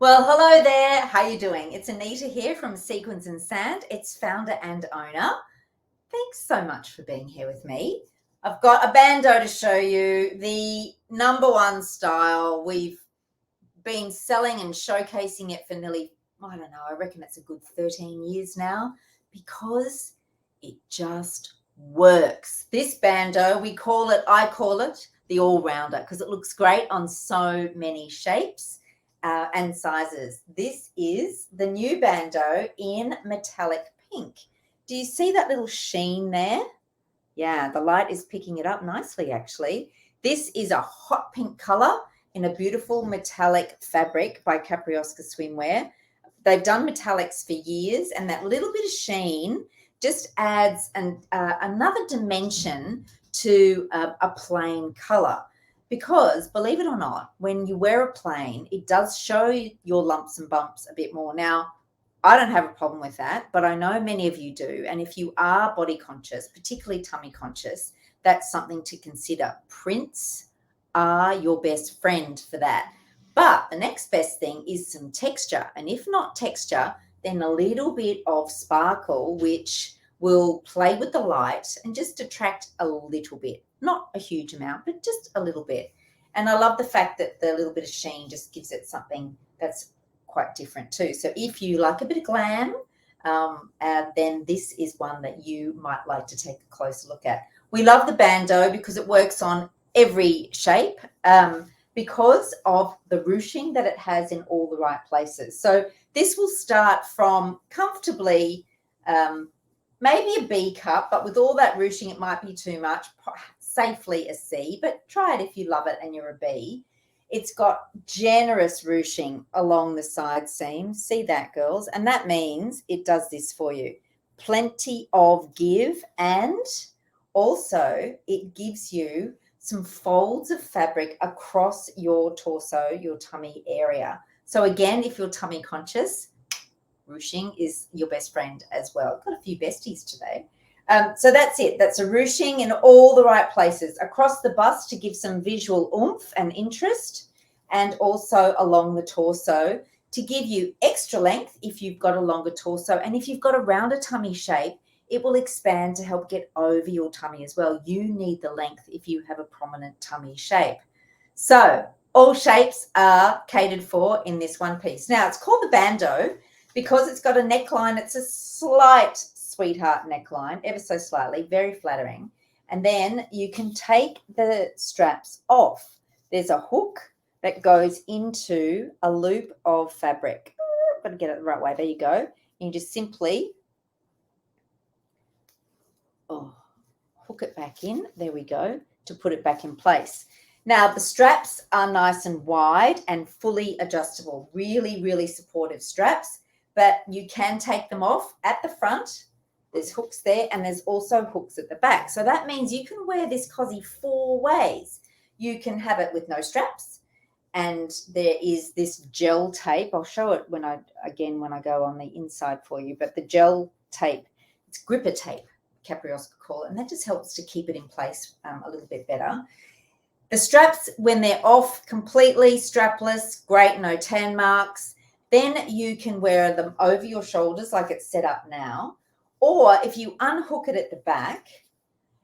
Well, hello there. How you doing? It's Anita here from Sequins and Sand. It's founder and owner. Thanks so much for being here with me. I've got a bandeau to show you, the number one style. We've been selling and showcasing it for nearly, I don't know, I reckon it's a good 13 years now because it just works. This bandeau, I call it the all-rounder because it looks great on so many shapes and sizes. This is the new bandeau in metallic pink. Do you see that little sheen there? Yeah, the light is picking it up nicely, actually. This is a hot pink color in a beautiful metallic fabric by Capriosca Swimwear. They've done metallics for years, and that little bit of sheen just adds another dimension to a plain color. Because, believe it or not, when you wear a plain, it does show your lumps and bumps a bit more. Now, I don't have a problem with that, but I know many of you do. And if you are body conscious, particularly tummy conscious, that's something to consider. Prints are your best friend for that. But the next best thing is some texture. And if not texture, then a little bit of sparkle, which will play with the light and just attract a little bit. Not a huge amount, but just a little bit. And I love the fact that the little bit of sheen just gives it something that's quite different too. So if you like a bit of glam, then this is one that you might like to take a closer look at. We love the bandeau because it works on every shape because of the ruching that it has in all the right places. So this will start from comfortably maybe a B cup, but with all that ruching, it might be too much. Safely a C, but try it if you love it and you're a B. It's got generous ruching along the side seams. See that, girls? And that means it does this for you. Plenty of give, and also it gives you some folds of fabric across your torso, your tummy area. So again, if you're tummy conscious, ruching is your best friend as well. Got a few besties today. So that's it. That's a ruching in all the right places. Across the bust to give some visual oomph and interest, and also along the torso to give you extra length if you've got a longer torso. And if you've got a rounder tummy shape, it will expand to help get over your tummy as well. You need the length if you have a prominent tummy shape. So all shapes are catered for in this one piece. Now, it's called the bandeau because it's got a neckline. It's a slight sweetheart neckline, ever so slightly, very flattering. And then you can take the straps off. There's a hook that goes into a loop of fabric. Got to get it the right way. There you go. You just simply hook it back in. There we go, to put it back in place. Now, the straps are nice and wide and fully adjustable. Really, really supportive straps, but you can take them off at the front. There's hooks there, and there's also hooks at the back. So that means you can wear this cozy 4 ways. You can have it with no straps, and there is this gel tape. I'll show it when I go on the inside for you, but the gel tape, it's gripper tape, Capriosca call it, and that just helps to keep it in place a little bit better. The straps, when they're off completely strapless, great, no tan marks. Then you can wear them over your shoulders like it's set up now. Or if you unhook it at the back,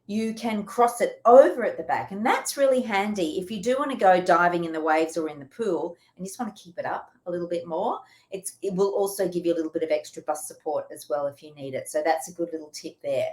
you can cross it over at the back. And that's really handy if you do want to go diving in the waves or in the pool and you just want to keep it up a little bit more. It will also give you a little bit of extra bust support as well if you need it. So that's a good little tip there.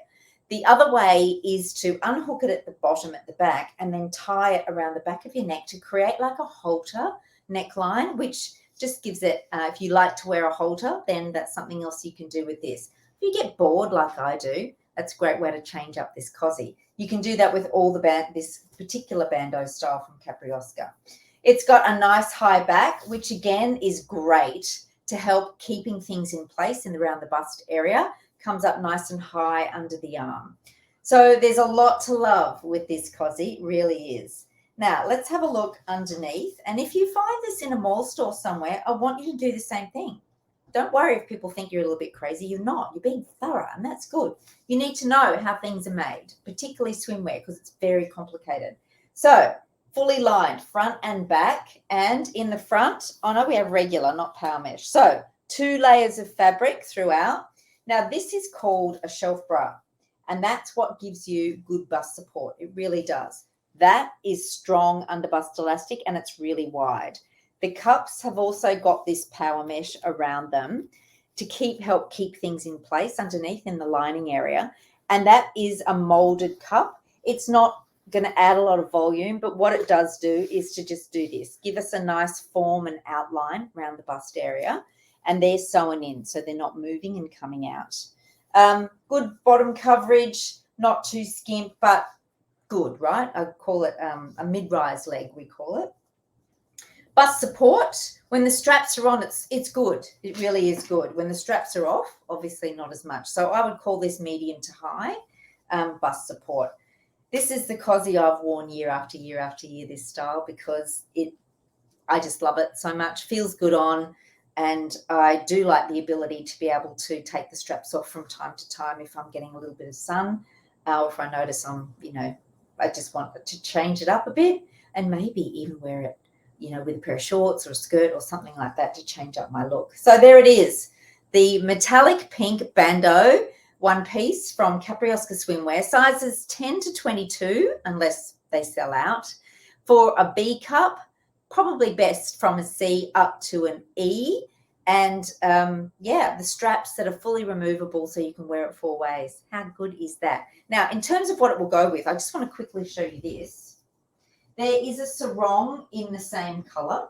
The other way is to unhook it at the bottom at the back and then tie it around the back of your neck to create like a halter neckline, which just gives it, if you like to wear a halter, then that's something else you can do with this. If you get bored like I do, that's a great way to change up this cozy. You can do that with all this particular bandeau style from Capriosca. It's got a nice high back, which again is great to help keeping things in place around the bust area. Comes up nice and high under the arm. So there's a lot to love with this cozy, it really is. Now, let's have a look underneath. And if you find this in a mall store somewhere, I want you to do the same thing. Don't worry if people think you're a little bit crazy. You're not. You're being thorough, and that's good. You need to know how things are made, particularly swimwear, because it's very complicated. So fully lined front and back. And in the front, oh no, we have regular, not power mesh. So 2 layers of fabric throughout. Now this is called a shelf bra, and that's what gives you good bust support. It really does. That is strong under bust elastic, and it's really wide. The cups have also got this power mesh around them to help keep things in place underneath in the lining area. And that is a molded cup. It's not going to add a lot of volume, but what it does do is to just do this, give us a nice form and outline around the bust area, and they're sewn in so they're not moving and coming out. Good bottom coverage, not too skimp, but good, right? I call it a mid-rise leg, we call it. Bust support, when the straps are on, it's good. It really is good. When the straps are off, obviously not as much. So I would call this medium to high bust support. This is the cozy I've worn year after year after year, this style, because I just love it so much. Feels good on, and I do like the ability to be able to take the straps off from time to time if I'm getting a little bit of sun, or if I notice I just want to change it up a bit, and maybe even wear it, with a pair of shorts or a skirt or something like that to change up my look. So there it is, the metallic pink bandeau one piece from Capriosca Swimwear, sizes 10 to 22, unless they sell out. For a B cup, probably best from a C up to an E. And the straps that are fully removable so you can wear it 4 ways. How good is that? Now, in terms of what it will go with, I just want to quickly show you this. There is a sarong in the same color.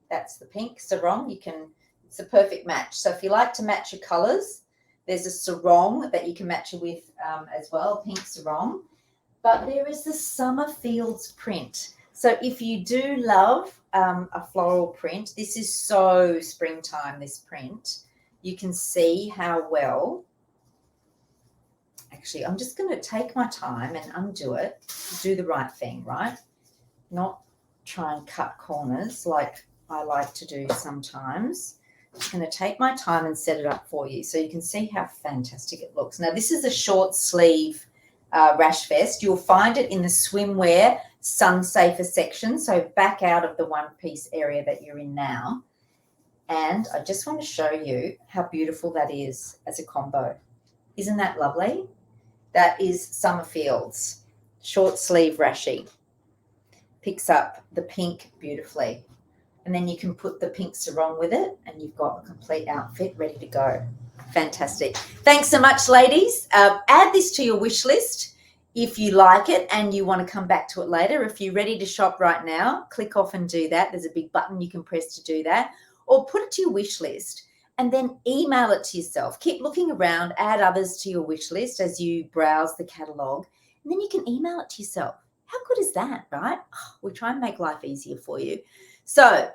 That's the pink sarong. It's a perfect match. So if you like to match your colors, there's a sarong that you can match it with as well, pink sarong. But there is the summer fields print. So if you do love a floral print, this is so springtime, this print. You can see how well. Actually, I'm just going to take my time and undo it, do the right thing, right? Not try and cut corners like I like to do sometimes. I'm just going to take my time and set it up for you so you can see how fantastic it looks. Now, this is a short sleeve rash vest. You'll find it in the swimwear sun safer section, so back out of the one piece area that you're in now. And I just want to show you how beautiful that is as a combo. Isn't that lovely? That is Summer Fields, short sleeve rashy. Picks up the pink beautifully. And then you can put the pink sarong with it and you've got a complete outfit ready to go. Fantastic. Thanks so much, ladies. Add this to your wish list if you like it and you want to come back to it later. If you're ready to shop right now, click off and do that. There's a big button you can press to do that. Or put it to your wish list and then email it to yourself. Keep looking around, add others to your wish list as you browse the catalogue, and then you can email it to yourself. How good is that, right? Oh, we try and make life easier for you. So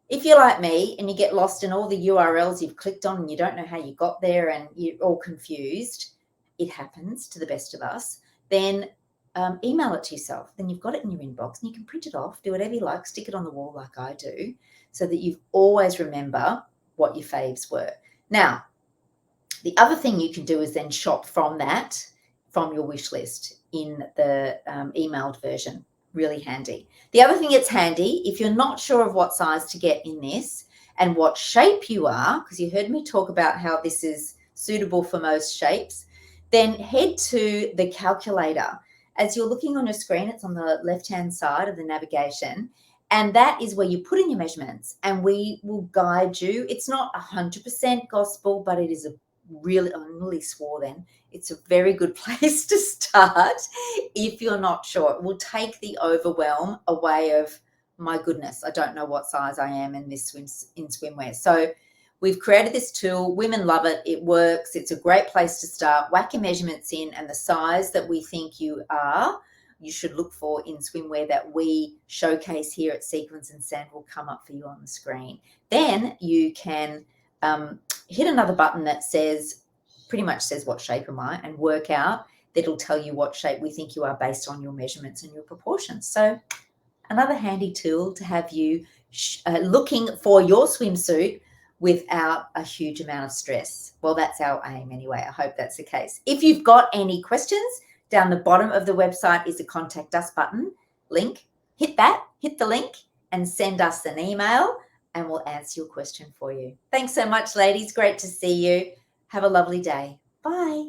if you're like me and you get lost in all the URLs you've clicked on and you don't know how you got there and you're all confused, it happens to the best of us, then email it to yourself. Then you've got it in your inbox and you can print it off, do whatever you like, stick it on the wall like I do, so that you always remember what your faves were. Now, the other thing you can do is then shop from your wish list in the emailed version. Really handy. The other thing that's handy, if you're not sure of what size to get in this and what shape you are, because you heard me talk about how this is suitable for most shapes, then head to the calculator. As you're looking on your screen, it's on the left-hand side of the navigation, and that is where you put in your measurements and we will guide you. It's not 100% gospel, but it is I nearly swore then. It's a very good place to start if you're not sure. It will take the overwhelm away of, my goodness, I don't know what size I am in this swimwear. So we've created this tool. Women love it. It works. It's a great place to start. Whack your measurements in, and the size that we think you should look for in swimwear that we showcase here at Sequins and Sand will come up for you on the screen. Then you can hit another button that pretty much says what shape am I, and work out. That'll tell you what shape we think you are based on your measurements and your proportions. So another handy tool to have you looking for your swimsuit without a huge amount of stress. Well, that's our aim anyway. I hope that's the case. If you've got any questions, down the bottom of the website is a contact us button link. hit the link and send us an email and we'll answer your question for you. Thanks so much, ladies. Great to see you. Have a lovely day. Bye.